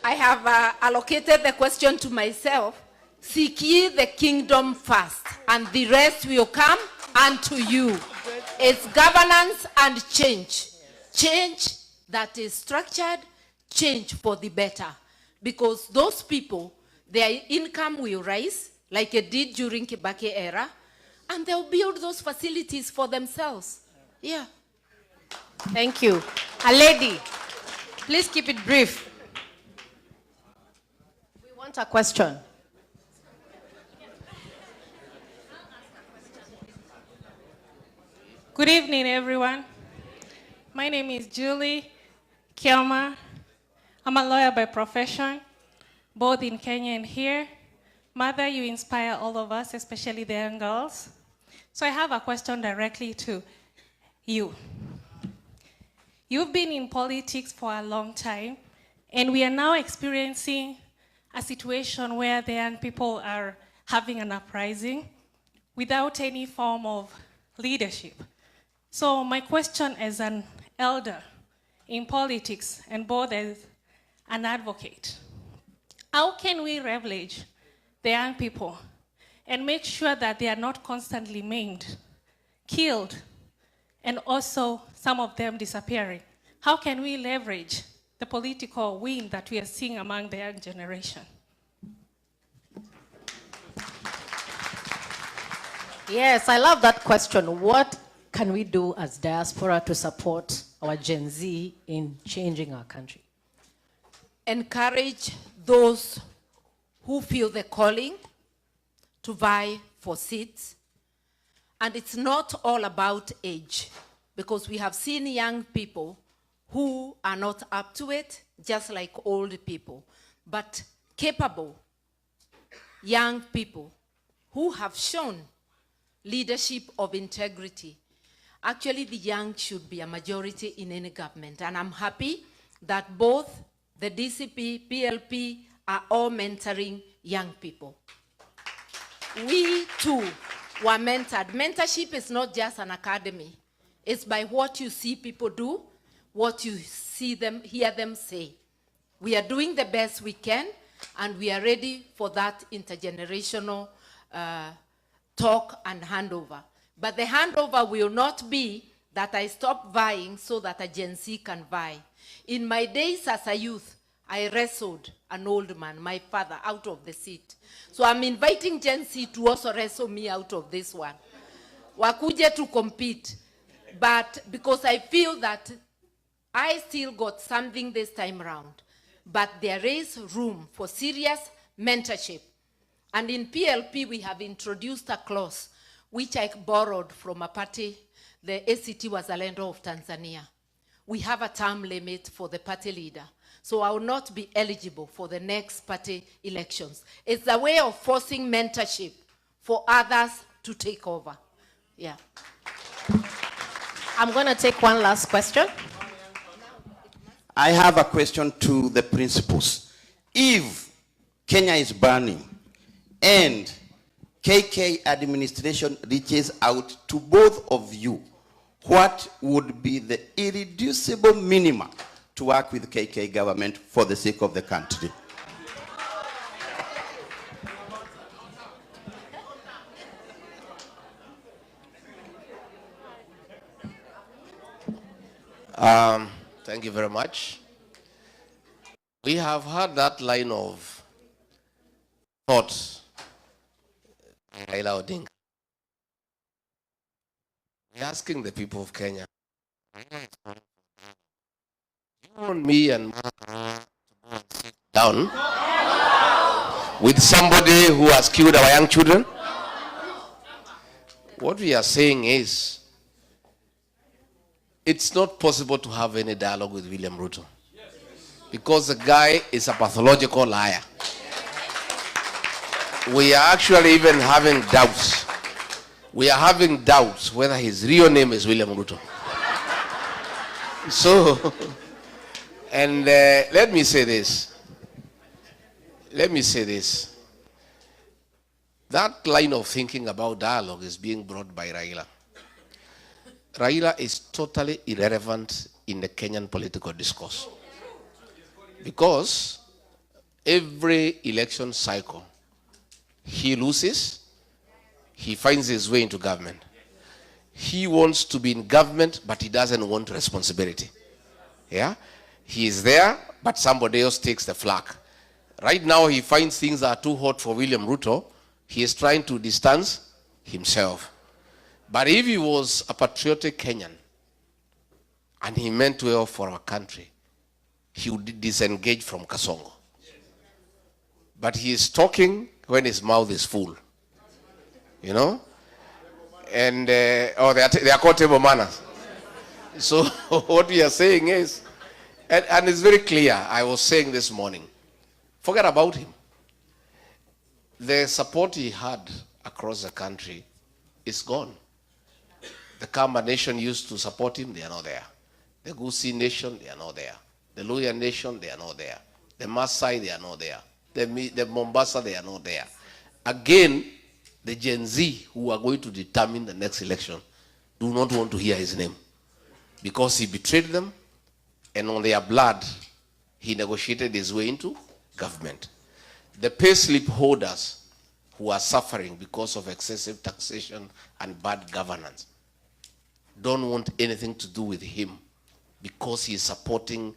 I have allocated the question to myself. Seek ye the kingdom first, and the rest will come unto you. It's governance and change. Change that is structured, change for the better. Because those people, their income will rise, like it did during Kibaki era, and they'll build those facilities for themselves. Yeah. Thank you. A lady, please keep it brief. We want a question. Good evening, everyone. My name is Julie Kioma. I'm a lawyer by profession, both in Kenya and here. Mother, you inspire all of us, especially the young girls. So I have a question directly to you. You've been in politics for a long time, and we are now experiencing a situation where the young people are having an uprising without any form of leadership. So my question as an elder in politics and both as an advocate, how can we leverage the young people and make sure that they are not constantly maimed, killed, and also some of them disappearing? How can we leverage the political wind that we are seeing among the young generation? Yes, I love that question. What can we do as diaspora to support our Gen Z in changing our country? Encourage those who feel the calling to vie for seats. And it's not all about age, because we have seen young people who are not up to it, just like old people, but capable young people who have shown leadership of integrity. Actually, the young should be a majority in any government. And I'm happy that both the DCP, PLP are all mentoring young people. We too were mentored. Mentorship is not just an academy. It's by what you see people do, what you see them, hear them say. We are doing the best we can, and we are ready for that intergenerational talk and handover. But the handover will not be that I stop vying so that a Gen Z can vie. In my days as a youth, I wrestled an old man, my father, out of the seat. So I'm inviting Gen Z to also wrestle me out of this one. Wakuje to compete. But because I feel that I still got something this time around. But there is room for serious mentorship. And in PLP, we have introduced a clause which I borrowed from a party, the ACT Wazalendo of Tanzania. We have a term limit for the party leader, so I will not be eligible for the next party elections. It's a way of forcing mentorship for others to take over. Yeah. I'm going to take one last question. I have a question to the principals. If Kenya is burning and KK administration reaches out to both of you, what would be the irreducible minimum to work with KK government for the sake of the country? Thank you very much. We have had that line of thought, Raila Odinga. We're asking the people of Kenya, you want me and to sit down with somebody who has killed our young children? What we are saying is, it's not possible to have any dialogue with William Ruto because the guy is a pathological liar. We are actually even having doubts. We are having doubts whether his real name is William Ruto. So, and let me say this. That line of thinking about dialogue is being brought by Raila. Raila is totally irrelevant in the Kenyan political discourse. Because every election cycle, he loses, he finds his way into government. He wants to be in government, but he doesn't want responsibility. Yeah? He is there, but somebody else takes the flak. Right now, he finds things are too hot for William Ruto. He is trying to distance himself. But if he was a patriotic Kenyan, and he meant well for our country, he would disengage from Kasongo. But he is talking when his mouth is full. You know? And, they are called table manners. So what we are saying is, and it's very clear, I was saying this morning, forget about him. The support he had across the country is gone. The Kamba nation used to support him, they are not there. The Gusii nation, they are not there. The Luhya nation, they are not there. The Maasai, they are not there. The Mombasa, they are not there. Again, the Gen Z who are going to determine the next election do not want to hear his name, because he betrayed them, and on their blood, he negotiated his way into government. The payslip holders who are suffering because of excessive taxation and bad governance don't want anything to do with him, because he is supporting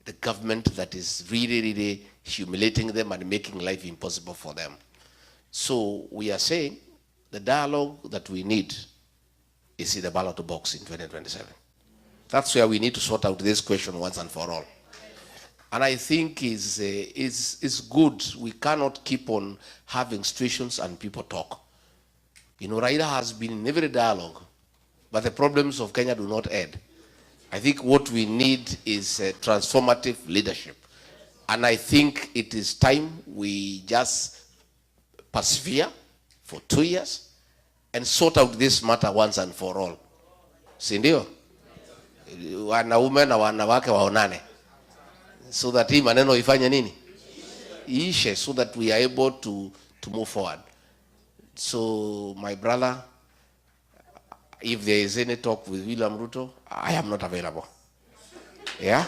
the government that is really, really humiliating them and making life impossible for them. So we are saying the dialogue that we need is in the ballot box in 2027. That's where we need to sort out this question once and for all. And I think it's good. We cannot keep on having situations and people talk. You know, Raila has been in every dialogue, but the problems of Kenya do not end. I think what we need is transformative leadership. And I think it is time we just persevere for 2 years and sort out this matter once and for all. Si ndio? Wanaume na wanawake waonane, so that hii maneno ifanye nini? Iishe, so that we are able to move forward. So my brother, if there is any talk with William Ruto, I am not available. Yeah?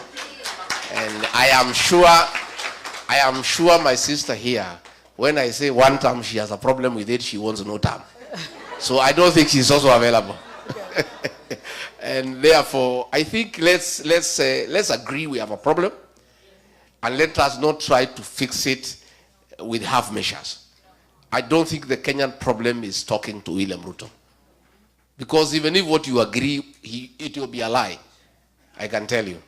And I am sure my sister here, when I say one term, she has a problem with it, she wants no term. So I don't think she's also available. And therefore, I think let's agree we have a problem, and let us not try to fix it with half measures. I don't think the Kenyan problem is talking to William Ruto, because even if what you agree, it will be a lie, I can tell you.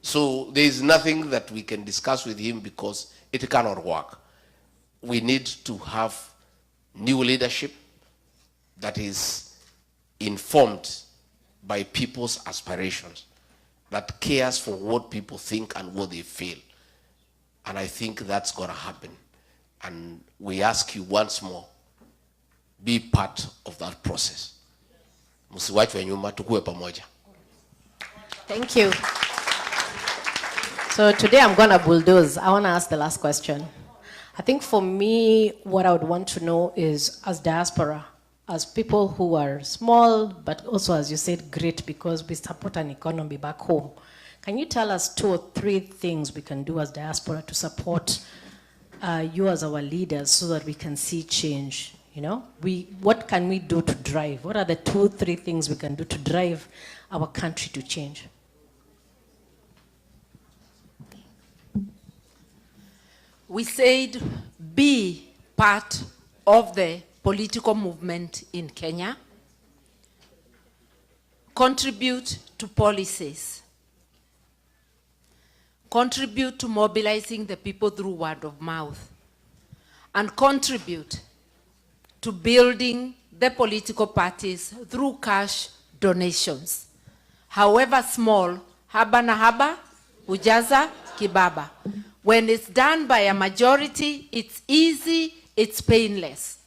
So there is nothing that we can discuss with him, because it cannot work. We need to have new leadership that is informed by people's aspirations, that cares for what people think and what they feel. And I think that's going to happen. And we ask you once more, be part of that process. Msiwachwe nyuma, tukue pamoja. Thank you. So today I'm going to bulldoze. I want to ask the last question. I think for me, what I would want to know is, as diaspora, as people who are small, but also, as you said, great, because we support an economy back home, can you tell us 2 or 3 things we can do as diaspora to support you as our leaders, so that we can see change? You know, what can we do to drive? What are the 2 or 3 things we can do to drive our country to change? We said be part of the political movement in Kenya, contribute to policies, contribute to mobilizing the people through word of mouth, and contribute to building the political parties through cash donations. However small, haba na haba, hujaza kibaba. When it's done by a majority, it's easy, it's painless.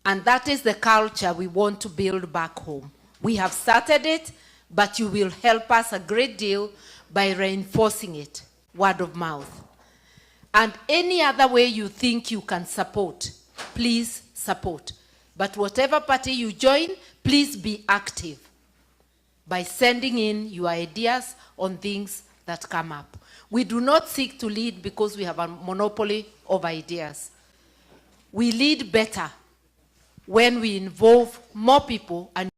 And that is the culture we want to build back home. We have started it, but you will help us a great deal by reinforcing it, word of mouth. And any other way you think you can support, please support. But whatever party you join, please be active by sending in your ideas on things that come up. We do not seek to lead because we have a monopoly of ideas. We lead better when we involve more people and